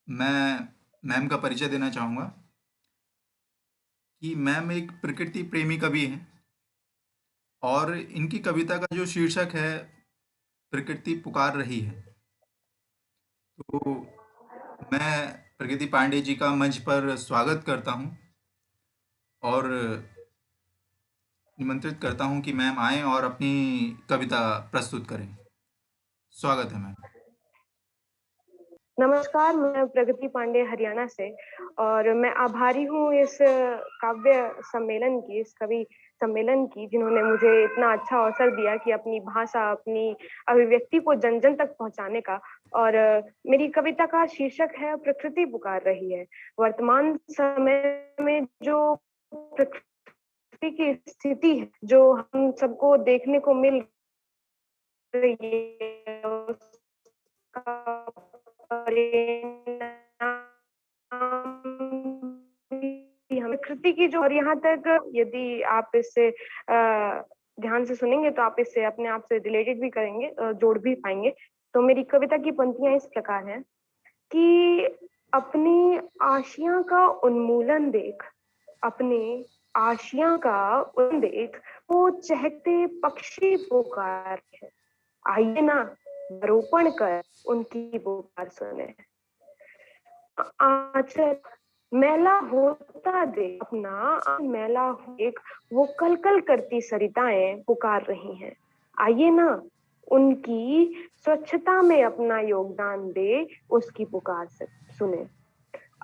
मैं मैम का परिचय देना चाहूँगा कि मैम एक प्रकृति प्रेमी कवि हैं और इनकी कविता का जो शीर्षक है प्रकृति पुकार रही है। तो मैं प्रकृति पांडे जी का मंच पर स्वागत करता हूँ और निमंत्रित करता हूँ कि मैम आएं और अपनी कविता प्रस्तुत करें। स्वागत है मैम। नमस्कार, मैं प्रगति पांडे हरियाणा से और मैं आभारी हूँ इस काव्य सम्मेलन की, इस कवि सम्मेलन की, जिन्होंने मुझे इतना अच्छा अवसर दिया कि अपनी भाषा, अपनी अभिव्यक्ति को जन जन तक पहुंचाने का। और मेरी कविता का शीर्षक है प्रकृति पुकार रही है। वर्तमान समय में जो प्रकृति की स्थिति है, जो हम सबको देखने को मिल रही है, उसका प्रकृति की जो, और यहाँ तक यदि आप इससे ध्यान से सुनेंगे तो आप इससे अपने आप से रिलेटेड भी करेंगे, जोड़ भी पाएंगे। तो मेरी कविता की पंक्तियां इस प्रकार हैं कि अपनी आशियां का उन्मूलन देख, अपने आशियां का उन देख, वो चहकते पक्षी पुकार है। आइए ना, रोपण कर उनकी पुकार सुने। आंचल मैला होता दे अपना, मैला एक वो कल कल करती सरिताएं पुकार रही हैं। आइए ना, उनकी स्वच्छता में अपना योगदान दे, उसकी पुकार से सुने।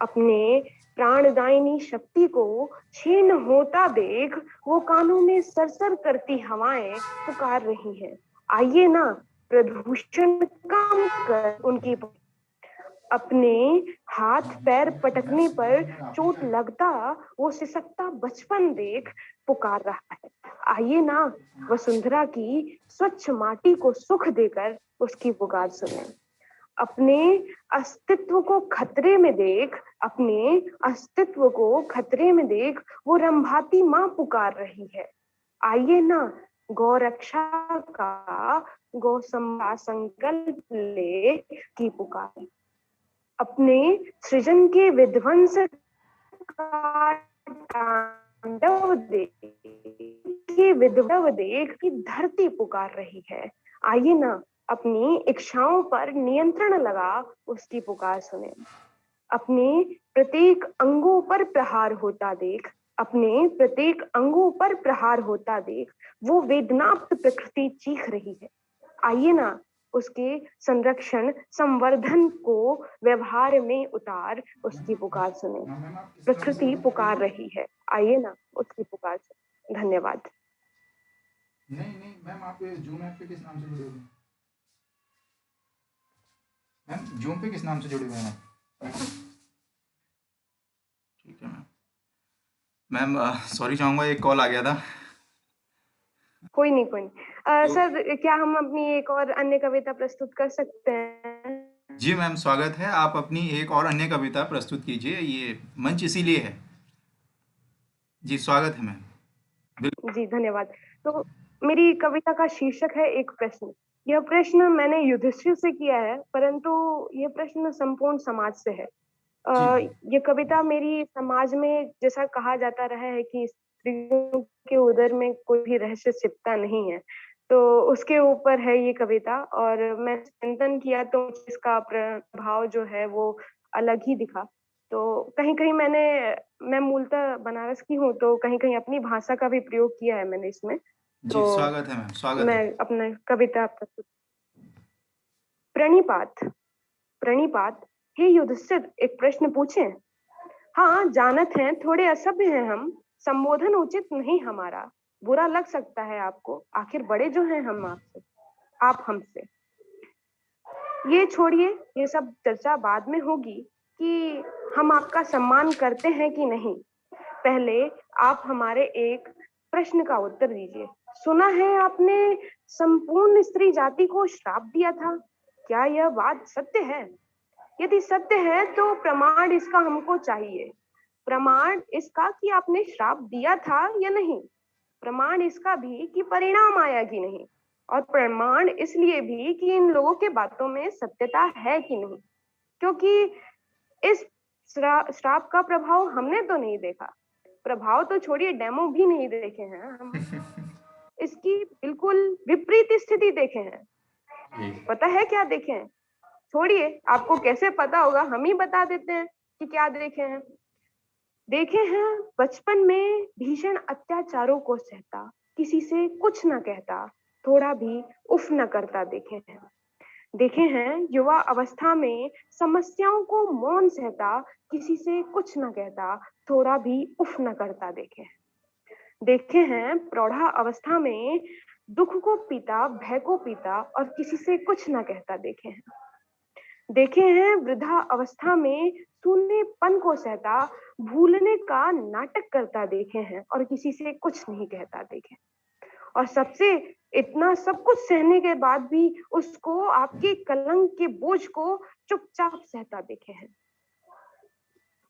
अपने प्राणदायिनी शक्ति को क्षीण होता देख, वो कानों में सरसर करती हवाएं पुकार रही हैं। आइए ना, प्रदूषण कम कर उनकी, अपने हाथ पैर पटकने पर चोट लगता वो सिसकता बचपन देख पुकार रहा है। आइए ना, वसुंधरा की स्वच्छ माटी को सुख देकर उसकी पुकार सुने। अपने अस्तित्व को खतरे में देख, अपने अस्तित्व को खतरे में देख, वो रंभाती माँ पुकार रही है। आइए ना, गौ रक्षा का गौ संकल्प ले की पुकार। अपने सृजन के विध्वंस का तांडव देख की धरती पुकार रही है। आइए ना, अपनी इच्छाओं पर नियंत्रण लगा उसकी पुकार सुने। अपने प्रत्येक अंगों पर प्रहार होता देख, अपने प्रत्येक अंगों पर प्रहार होता देख, वो वेदनाप्त प्रकृति चीख रही है। आइए ना, उसके संरक्षण संवर्धन को व्यवहार में उतार, उसकी पुकार सुने। हाँ मैम, आप किस नाम से प्रकृति जुड़े हैं पुकार बताइए। रही है, आइए ना, उसकी पुकार सुने। धन्यवाद। नहीं नहीं मैम, आप जूम ऐप पे किस नाम से जुड़े हुए हैं? मैम जूम पे किस नाम से जुड़े हुए हैं आप? ठीक है मैम। मैम सॉरी चाहूँगा, एक कॉल आ गया था। कोई नहीं, कोई नहीं। तो सर, क्या हम अपनी एक और अन्य कविता प्रस्तुत कर सकते हैं? जी मैम, स्वागत है। आप अपनी एक और अन्य कविता प्रस्तुत कीजिए, ये मंच इसीलिए है। जी स्वागत है मैम। बिल्कुल। जी, धन्यवाद। तो मेरी कविता का शीर्षक है एक प्रश्न। यह प्रश्न मैंने युधिष्ठिर से किया है, परंतु यह प्रश्न संपूर्ण समाज से है। जी ये कविता मेरी समाज में, जैसा कहा जाता रहा है कि स्त्रियों के उदर में कोई भी रहस्य छिपता नहीं है, तो उसके ऊपर है ये कविता। और मैं चिंतन किया तो मुझे इसका प्रभाव जो है वो अलग ही दिखा। तो कहीं-कहीं मैं मूलतः बनारस की हूँ, तो कहीं-कहीं अपनी भाषा का भी प्रयोग किया है मैंने इसमें। जी, तो स्वागत है मैम, स्वागत मैं है। अपना कविता प्रस्तुत। प्रणिपात। प्रणिपात। हे युधिष्ठिर, एक प्रश्न पूछें? हाँ, जानत हैं, थोड़े असभ्य हैं हम। संबोधन उचित नहीं हमारा। बुरा लग सकता है आपको, आखिर बड़े जो हैं हम आपसे, आप हमसे। ये छोड़िए, ये सब चर्चा बाद में होगी कि हम आपका सम्मान करते हैं कि नहीं। पहले आप हमारे एक प्रश्न का उत्तर दीजिए। सुना है आपने संपूर्ण स्त्री जाति को श्राप दिया था। क्या यह बात सत्य है? यदि सत्य है तो प्रमाण इसका हमको चाहिए। प्रमाण इसका कि आपने श्राप दिया था या नहीं। प्रमाण इसका भी कि परिणाम आया कि नहीं। और प्रमाण इसलिए भी कि इन लोगों के बातों में सत्यता है कि नहीं। क्योंकि इस श्राप का प्रभाव हमने तो नहीं देखा, प्रभाव तो छोड़िए, डेमो भी नहीं देखे हैं हम, इसकी बिल्कुल विपरीत स्थिति देखे हैं। जी। पता है क्या देखे हैं? छोड़िए, आपको कैसे पता होगा, हम ही बता देते हैं कि क्या देखे हैं। देखे हैं, बचपन में भीषण अत्याचारों को सहता, किसी से कुछ न कहता, थोड़ा भी उफ न करता देखे हैं। देखे हैं, युवा अवस्था में समस्याओं को मौन सहता, किसी से कुछ न कहता, थोड़ा भी उफ न करता देखे हैं। देखे हैं, प्रौढ़ा अवस्था में दुख को पीता, भय को पीता और किसी से कुछ न कहता देखे हैं। देखे हैं, वृद्धा अवस्था में शून्यपन को सहता, भूलने का नाटक करता देखे हैं और किसी से कुछ नहीं कहता देखे। और सबसे, इतना सब कुछ सहने के बाद भी उसको, आपके कलंक के बोझ को चुपचाप सहता देखे हैं।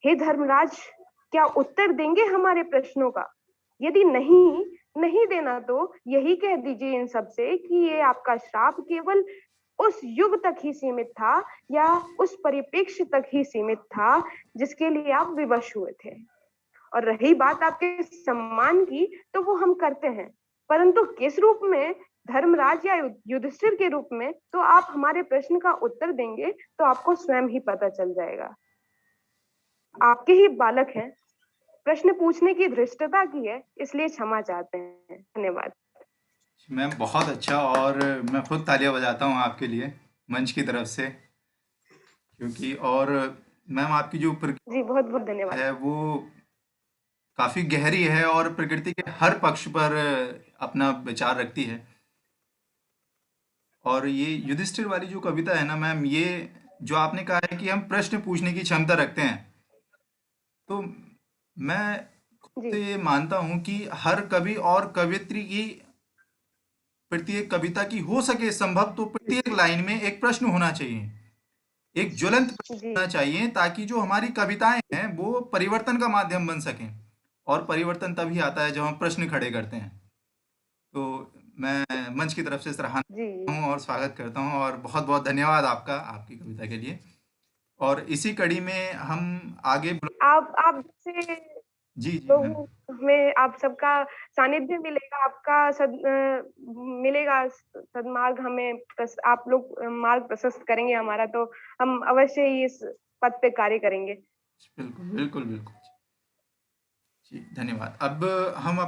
हे धर्मराज, क्या उत्तर देंगे हमारे प्रश्नों का? यदि नहीं, नहीं देना तो यही कह दीजिए इन सब से कि ये आपका श्राप केवल उस युग तक ही सीमित था या उस परिप्रेक्ष्य तक ही सीमित था जिसके लिए आप विवश हुए थे। और रही बात आपके सम्मान की, तो वो हम करते हैं, परंतु किस रूप में, धर्मराज या युधिष्ठिर के रूप में, तो आप हमारे प्रश्न का उत्तर देंगे तो आपको स्वयं ही पता चल जाएगा। आपके ही बालक हैं, प्रश्न पूछने की धृष्टता की है, इसलिए क्षमा चाहते हैं। धन्यवाद। मैम बहुत अच्छा, और मैं खुद तालियां बजाता हूँ आपके लिए मंच की तरफ से, क्योंकि और मैम आपकी जो प्रकृति जी, बहुत बहुत धन्यवाद। है वो काफी गहरी है और प्रकृति के हर पक्ष पर अपना विचार रखती है। और ये युधिष्ठिर वाली जो कविता है ना मैम, ये जो आपने कहा है कि हम प्रश्न पूछने की क्षमता रखते हैं, तो मैं खुद जी, से ये मानता हूँ कि हर कवि और कवियत्री की प्रत्येक कविता की हो सके संभव तो प्रत्येक लाइन में एक प्रश्न होना चाहिए, एक ज्वलंत जी, प्रश्न होना चाहिए, ताकि जो हमारी कविताएं हैं वो परिवर्तन का माध्यम बन सकें। और परिवर्तन तभी आता है जब हम प्रश्न खड़े करते हैं। तो मैं मंच की तरफ से सराहना जी। करता हूँ और स्वागत करता हूँ, और बहुत बहुत धन्यवाद आपका आपकी कविता के लिए। और इसी कड़ी में हम आगे आप से जी जी मैम। लोगों में आप सबका सानिध्य मिलेगा, आपका मिलेगा सद्मार्ग हमें, आप लोग मार्ग प्रशस्त करेंगे हमारा, तो हम अवश्य ही इस पद पे कार्य करेंगे। बिल्कुल बिल्कुल बिल्कुल। जी धन्यवाद। अब हम